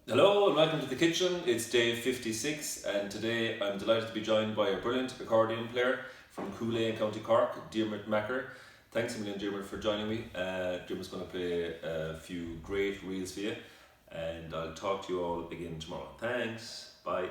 Hello and welcome to the kitchen. It's day 56 and today I'm delighted to be joined by a brilliant accordion player from Cooley in County Cork, Diarmuid Ó Meachair. Thanks a million, Diarmuid, for joining me. Diarmuid's going to play a few great reels for you and I'll talk to you all again tomorrow. Thanks, bye.